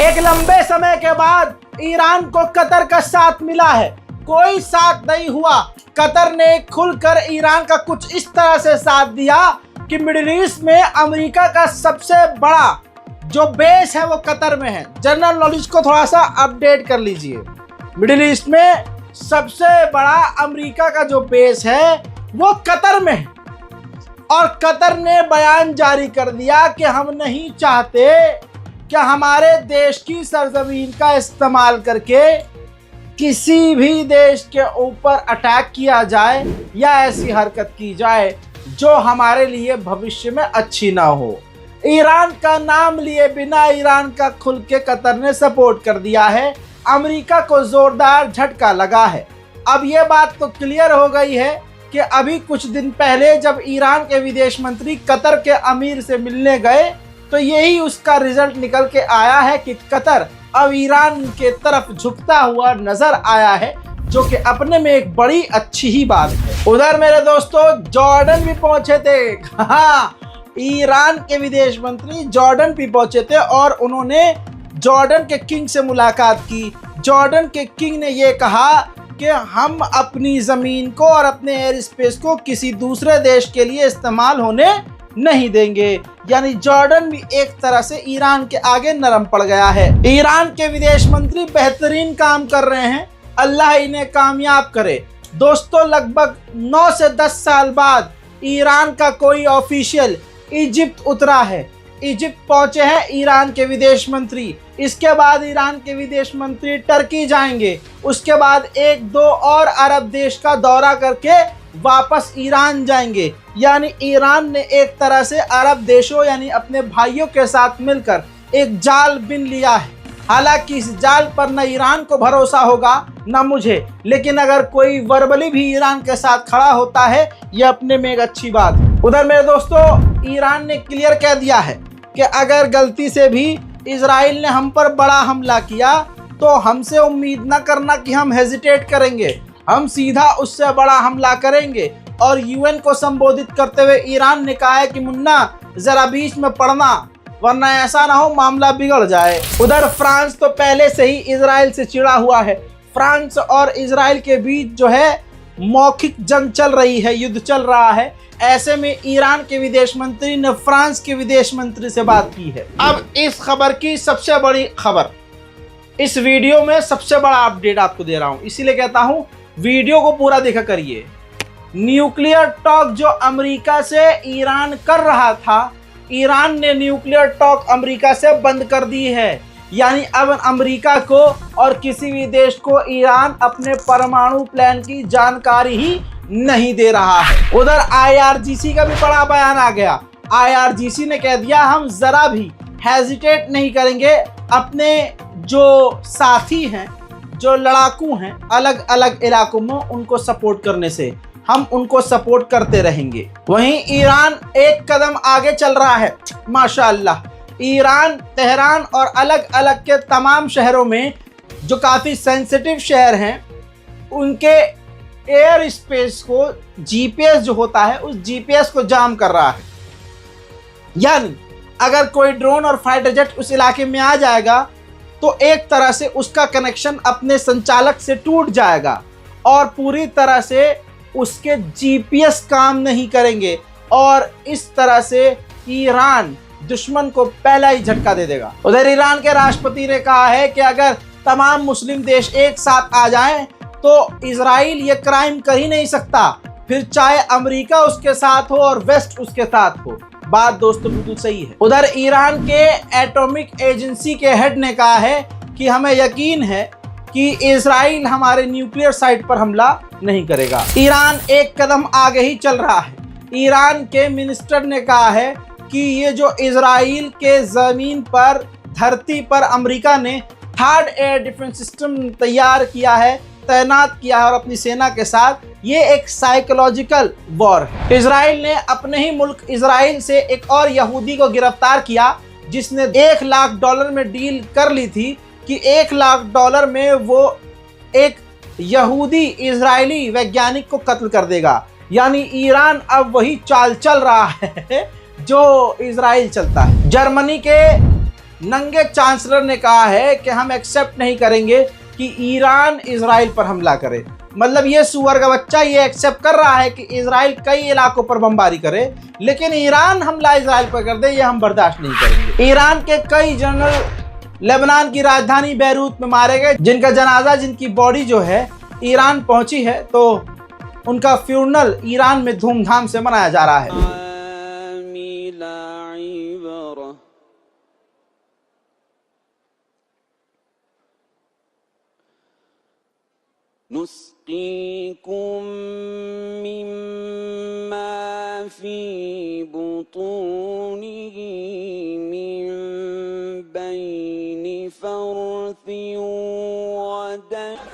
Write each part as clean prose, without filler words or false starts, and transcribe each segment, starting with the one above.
एक लंबे समय के बाद ईरान को कतर का साथ मिला है। कोई साथ नहीं हुआ, कतर ने खुलकर ईरान का कुछ इस तरह से साथ दिया कि मिडिल ईस्ट में अमेरिका का सबसे बड़ा जो बेस है वो कतर में है। जनरल नॉलेज को थोड़ा सा अपडेट कर लीजिए। मिडिल ईस्ट में सबसे बड़ा अमेरिका का जो बेस है वो कतर में है और कतर ने बयान जारी कर दिया कि हम नहीं चाहते कि हमारे देश की सरजमीन का इस्तेमाल करके किसी भी देश के ऊपर अटैक किया जाए या ऐसी हरकत की जाए जो हमारे लिए भविष्य में अच्छी ना हो। ईरान का नाम लिए बिना ईरान का खुल के कतर ने सपोर्ट कर दिया है। अमेरिका को जोरदार झटका लगा है। अब ये बात तो क्लियर हो गई है कि अभी कुछ दिन पहले जब ईरान के विदेश मंत्री कतर के अमीर से मिलने गए तो यही उसका रिजल्ट निकल के आया है कि कतर अब ईरान के तरफ झुकता हुआ नजर आया है, जो कि अपने में एक बड़ी अच्छी ही बात है। उधर मेरे दोस्तों जॉर्डन भी पहुंचे थे। हाँ, ईरान के विदेश मंत्री जॉर्डन भी पहुंचे थे और उन्होंने जॉर्डन के किंग से मुलाकात की। जॉर्डन के किंग ने ये कहा कि हम अपनी ज़मीन को और अपने एयर स्पेस को किसी दूसरे देश के लिए इस्तेमाल होने नहीं देंगे। यानी जॉर्डन भी एक तरह से ईरान के आगे नरम पड़ गया है। ईरान के विदेश मंत्री बेहतरीन काम कर रहे हैं, अल्लाह इन्हें कामयाब करे। दोस्तों लगभग 9 से 10 साल बाद ईरान का कोई ऑफिशियल इजिप्ट उतरा है। इजिप्ट पहुंचे हैं ईरान के विदेश मंत्री। इसके बाद ईरान के विदेश मंत्री टर्की जाएंगे। उसके बाद 1-2 और अरब देश का दौरा करके वापस ईरान जाएंगे। यानी ईरान ने एक तरह से अरब देशों यानी अपने भाइयों के साथ मिलकर एक जाल बिन लिया है। हालांकि इस जाल पर न ईरान को भरोसा होगा न मुझे, लेकिन अगर कोई वर्बली भी ईरान के साथ खड़ा होता है यह अपने में एक अच्छी बात है। उधर मेरे दोस्तों ईरान ने क्लियर कह दिया है कि अगर गलती से भी इजराइल ने हम पर बड़ा हमला किया तो हमसे उम्मीद न करना कि हम हेजिटेट करेंगे, हम सीधा उससे बड़ा हमला करेंगे। और यूएन को संबोधित करते हुए ईरान ने कहा है कि मुन्ना जरा बीच में पड़ना, वरना ऐसा ना हो मामला बिगड़ जाए। उधर फ्रांस तो पहले से ही इजराइल से चिढ़ा हुआ है। फ्रांस और इजराइल के बीच जो है मौखिक जंग चल रही है, युद्ध चल रहा है। ऐसे में ईरान के विदेश मंत्री ने फ्रांस के विदेश मंत्री से बात की है। अब इस खबर की सबसे बड़ी खबर, इस वीडियो में सबसे बड़ा अपडेट आपको दे रहा हूं, इसीलिए कहता हूं वीडियो को पूरा देखा करिए। न्यूक्लियर टॉक जो अमेरिका से ईरान कर रहा था, ईरान ने न्यूक्लियर टॉक अमेरिका से बंद कर दी है। यानी अब अमेरिका को और किसी भी देश को ईरान अपने परमाणु प्लान की जानकारी ही नहीं दे रहा है। उधर IRGC का भी बड़ा बयान आ गया। IRGC ने कह दिया हम जरा भी हेजिटेट नहीं करेंगे अपने जो साथी हैं, जो लड़ाकू हैं अलग अलग इलाकों में, उनको सपोर्ट करने से। हम उनको सपोर्ट करते रहेंगे। वहीं ईरान एक कदम आगे चल रहा है माशाअल्लाह। ईरान तेहरान और अलग अलग के तमाम शहरों में जो काफ़ी सेंसिटिव शहर हैं उनके एयर स्पेस को GPS जो होता है उस GPS को जाम कर रहा है। यानी अगर कोई ड्रोन और फाइटर जेट उस इलाके में आ जाएगा तो एक तरह से उसका कनेक्शन अपने संचालक से टूट जाएगा और पूरी तरह से उसके GPS काम नहीं करेंगे और इस तरह से ईरान दुश्मन को पहला ही झटका दे देगा। उधर ईरान के राष्ट्रपति ने कहा है कि अगर तमाम मुस्लिम देश एक साथ आ जाएं तो इजराइल ये क्राइम कर ही नहीं सकता, फिर चाहे अमेरिका उसके साथ हो और वेस्ट उसके साथ हो। बात दोस्तों बिल्कुल सही है। उधर ईरान के एटॉमिक एजेंसी के हेड ने कहा है कि हमें यकीन है कि इजराइल हमारे न्यूक्लियर साइट पर हमला नहीं करेगा। ईरान एक कदम आगे ही चल रहा है। ईरान के मिनिस्टर ने कहा है कि ये जो इजराइल के ज़मीन पर धरती पर अमेरिका ने थर्ड एयर डिफेंस सिस्टम तैयार किया है, तैनात किया है और अपनी सेना के साथ, ये एक साइकोलॉजिकल वॉर है। इजराइल ने अपने ही मुल्क इजराइल से एक और यहूदी को गिरफ्तार किया जिसने $1 लाख में डील कर ली थी कि $1 लाख में वो एक यहूदी इजरायली वैज्ञानिक को कत्ल कर देगा। यानी ईरान अब वही चाल चल रहा है जो इजराइल चलता है। जर्मनी के नंगे चांसलर ने कहा है कि हम एक्सेप्ट नहीं करेंगे कि ईरान इजराइल पर हमला करे। मतलब ये सुअर का बच्चा ये एक्सेप्ट कर रहा है कि इजराइल कई इलाकों पर बमबारी करे, लेकिन ईरान हमला इजराइल पर कर दे ये हम बर्दाश्त नहीं करेंगे। ईरान के कई जनरल लेबनान की राजधानी बैरूत में मारे गए, जिनका जनाजा, जिनकी बॉडी जो है ईरान पहुंची है, तो उनका फ्यूनरल ईरान में धूमधाम से मनाया जा रहा है। नुस्कीकुम मिम्मा फी बुतूनिही मिन बैनि फर्थिन व दम।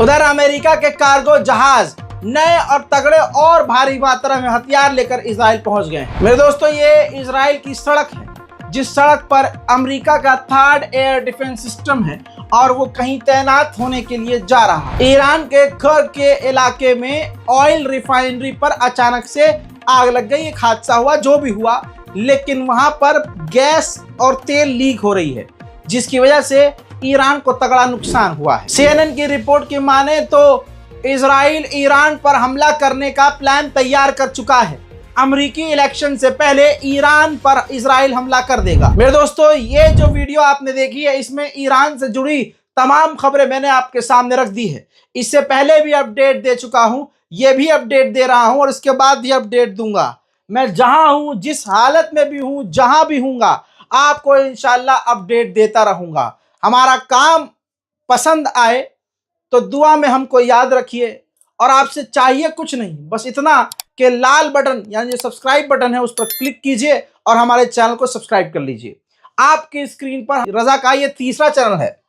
उधर अमेरिका के कार्गो जहाज नए और तगड़े और भारी मात्रा में हथियार लेकर इजराइल पहुंच गए। मेरे दोस्तों, ये इजराइल की सड़क है, जिस सड़क पर अमेरिका का 3rd एयर डिफेंस सिस्टम है और वो कहीं तैनात होने के लिए जा रहा है। ईरान के खर्ग के इलाके में ऑयल रिफाइनरी पर अचानक से आग लग गई। एक हादसा हुआ, जो भी हुआ, लेकिन वहां पर गैस और तेल लीक हो रही है, जिसकी वजह से ईरान को तगड़ा नुकसान हुआ है। CNN की रिपोर्ट की माने तो इजराइल ईरान पर हमला करने का प्लान तैयार कर चुका है। अमेरिकी इलेक्शन से पहले ईरान पर इजराइल हमला कर देगा। मेरे दोस्तों, ये जो वीडियो आपने देखी है, इसमें ईरान से जुड़ी तमाम खबरें मैंने आपके सामने रख दी है। इससे पहले भी अपडेट दे चुका हूं, ये भी अपडेट दे रहा हूं और इसके बाद भी अपडेट दूंगा। मैं जहां हूं, जिस हालत में भी हूं, जहां भी हूंगा, आपको इंशाल्लाह अपडेट देता रहूंगा। हमारा काम पसंद आए तो दुआ में हमको याद रखिए, और आपसे चाहिए कुछ नहीं, बस इतना कि लाल बटन यानी जो सब्सक्राइब बटन है उस पर क्लिक कीजिए और हमारे चैनल को सब्सक्राइब कर लीजिए। आपकी स्क्रीन पर रजा का ये तीसरा चैनल है,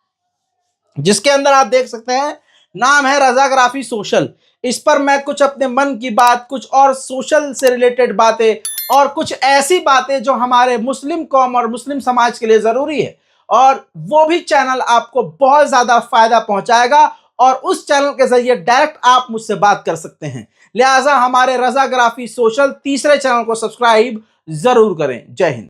जिसके अंदर आप देख सकते हैं, नाम है रजाग्राफी सोशल। इस पर मैं कुछ अपने मन की बात, कुछ और सोशल से रिलेटेड बातें और कुछ ऐसी बातें जो हमारे मुस्लिम कौम और मुस्लिम समाज के लिए जरूरी है, और वो भी चैनल आपको बहुत ज्यादा फायदा पहुंचाएगा, और उस चैनल के जरिए डायरेक्ट आप मुझसे बात कर सकते हैं। लिहाजा हमारे रजाग्राफी सोशल तीसरे चैनल को सब्सक्राइब जरूर करें। जय हिंद।